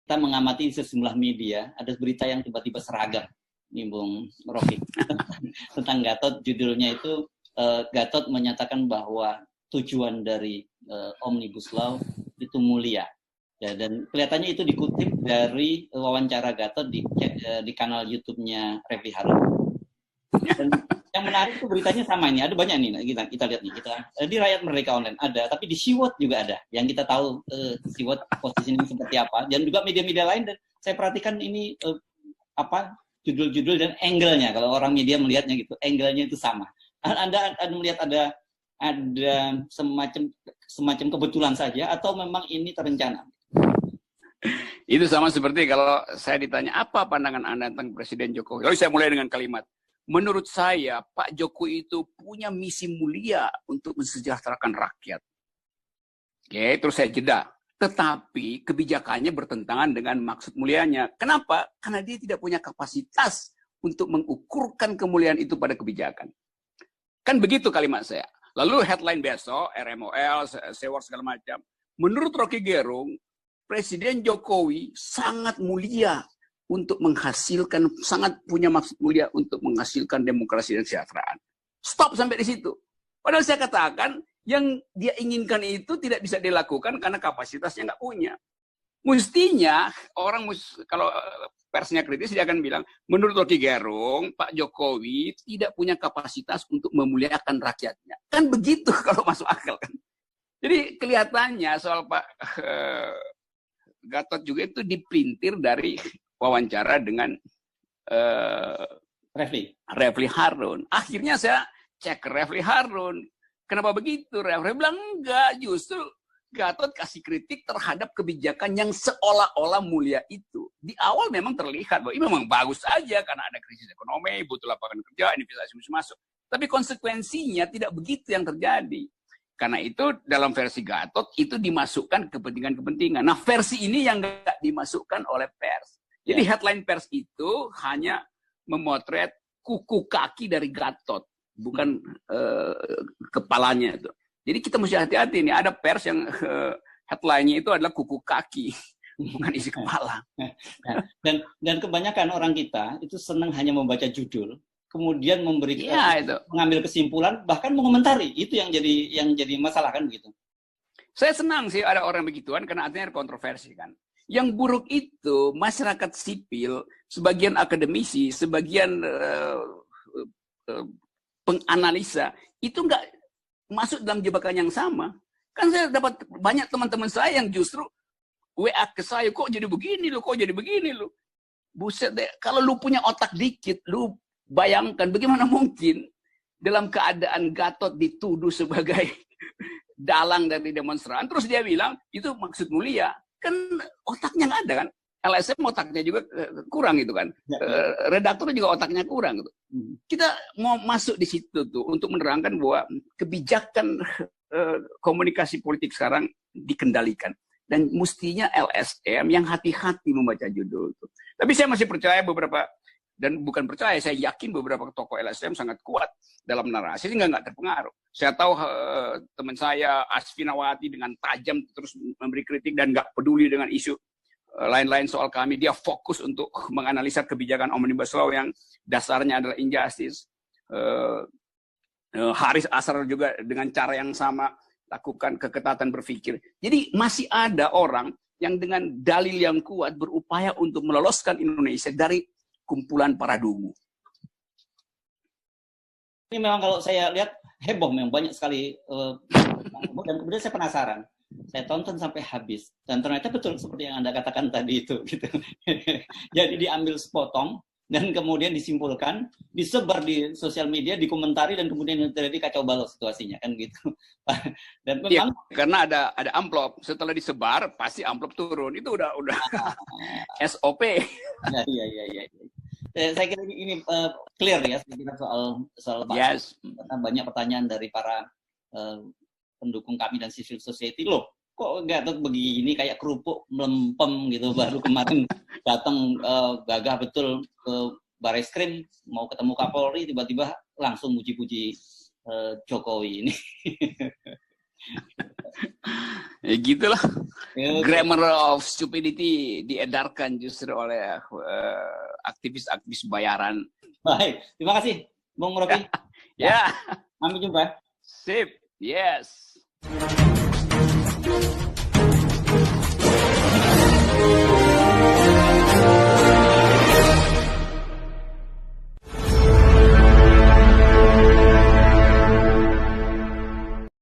kita mengamati sejumlah media, ada berita yang tiba-tiba seragam, nih Bung Rocky, tentang Gatot. Judulnya itu Gatot menyatakan bahwa tujuan dari Omnibus Law itu mulia. Ya, dan kelihatannya itu dikutip dari wawancara Gatot di kanal YouTube-nya Refli Harun. Dan yang menarik itu beritanya sama ini, ada banyak nih, kita lihat nih, di Rakyat Merdeka Online ada, tapi di Siwot juga ada, yang kita tahu Siwot posisinya seperti apa, dan juga media-media lain. Dan saya perhatikan ini judul-judul dan angle-nya, kalau orang media melihatnya gitu, angle-nya itu sama. Anda melihat ada semacam kebetulan saja, atau memang ini terencana? Itu sama seperti kalau saya ditanya, apa pandangan Anda tentang Presiden Jokowi? Lalu saya mulai dengan kalimat, menurut saya Pak Jokowi itu punya misi mulia untuk mensejahterakan rakyat. Oke, terus saya jeda. Tetapi kebijakannya bertentangan dengan maksud mulianya. Kenapa? Karena dia tidak punya kapasitas untuk mengukurkan kemuliaan itu pada kebijakan. Kan begitu kalimat saya. Lalu headline besok, RMOL, Sewor segala macam. Menurut Rocky Gerung, Presiden Jokowi sangat mulia untuk menghasilkan, sangat punya maksud mulia untuk menghasilkan demokrasi dan kesejahteraan. Stop sampai di situ. Padahal saya katakan, yang dia inginkan itu tidak bisa dilakukan karena kapasitasnya nggak punya. Mestinya, orang kalau persnya kritis, dia akan bilang, menurut Rocky Gerung, Pak Jokowi tidak punya kapasitas untuk memuliakan rakyatnya. Kan begitu kalau masuk akal kan. Jadi kelihatannya soal Pak Gatot juga itu diprintir dari wawancara dengan Refli Harun. Akhirnya saya cek ke Refli Harun. Kenapa begitu? Refli bilang enggak, justru Gatot kasih kritik terhadap kebijakan yang seolah-olah mulia itu. Di awal memang terlihat bahwa ini memang bagus aja karena ada krisis ekonomi, butuh lapangan kerja, investasi masuk. Tapi konsekuensinya tidak begitu yang terjadi. Karena itu dalam versi Gatot itu dimasukkan kepentingan-kepentingan. Nah versi ini yang nggak dimasukkan oleh pers. Jadi headline pers itu hanya memotret kuku kaki dari Gatot, bukan kepalanya itu. Jadi kita mesti hati-hati nih. Ada pers yang headline-nya itu adalah kuku kaki, bukan isi kepala. Dan kebanyakan orang kita itu senang hanya membaca judul, kemudian mengambil kesimpulan, bahkan mengomentari. Itu yang jadi masalah kan begitu. Saya senang sih ada orang begituan karena artinya ada kontroversi kan. Yang buruk itu masyarakat sipil, sebagian akademisi, sebagian penganalisa itu nggak masuk dalam jebakan yang sama. Kan saya dapat banyak teman-teman saya yang justru WA ke saya, kok jadi begini lu, kok jadi begini lu. Buset deh, kalau lu punya otak dikit, lu bayangkan bagaimana mungkin dalam keadaan Gatot dituduh sebagai dalang dari demonstran, terus dia bilang itu maksud mulia. Kan otaknya nggak ada kan. LSM otaknya juga kurang itu kan. Redaktur juga otaknya kurang gitu. Kita mau masuk di situ tuh untuk menerangkan bahwa kebijakan komunikasi politik sekarang dikendalikan. Dan mestinya LSM yang hati-hati membaca judul itu. Tapi saya masih percaya beberapa, dan bukan percaya, saya yakin beberapa tokoh LSM sangat kuat dalam narasi sehingga nggak terpengaruh. Saya tahu teman saya Asfinawati dengan tajam terus memberi kritik dan nggak peduli dengan isu lain-lain soal kami. Dia fokus untuk menganalisa kebijakan Omnibus Law yang dasarnya adalah injustice. Haris Asrar juga dengan cara yang sama lakukan keketatan berpikir. Jadi masih ada orang yang dengan dalil yang kuat berupaya untuk meloloskan Indonesia dari kumpulan para dungu. Ini memang kalau saya lihat heboh, memang banyak sekali. Dan kemudian saya penasaran. Saya tonton sampai habis. Dan ternyata betul seperti yang Anda katakan tadi itu. Gitu. Jadi diambil sepotong, dan kemudian disimpulkan, disebar di sosial media, dikomentari, dan kemudian terjadi kacau balau situasinya. Kan gitu. Dan memang, ya, karena ada amplop. Setelah disebar, pasti amplop turun. Itu udah SOP. Iya. Saya kira ini clear ya, saya kira soal yes. Banyak pertanyaan dari para pendukung kami dan civil society, loh kok Gatot begini kayak kerupuk melempem gitu, baru kemarin datang gagah betul ke Barreskrim mau ketemu Kapolri, tiba-tiba langsung muji-puji Jokowi ini. Ya gitulah. Ya, Grammar of stupidity diedarkan justru oleh aktivis-aktivis bayaran. baik, terima kasih, Bung Rocky. Ya, Sampai jumpa. sip, yes.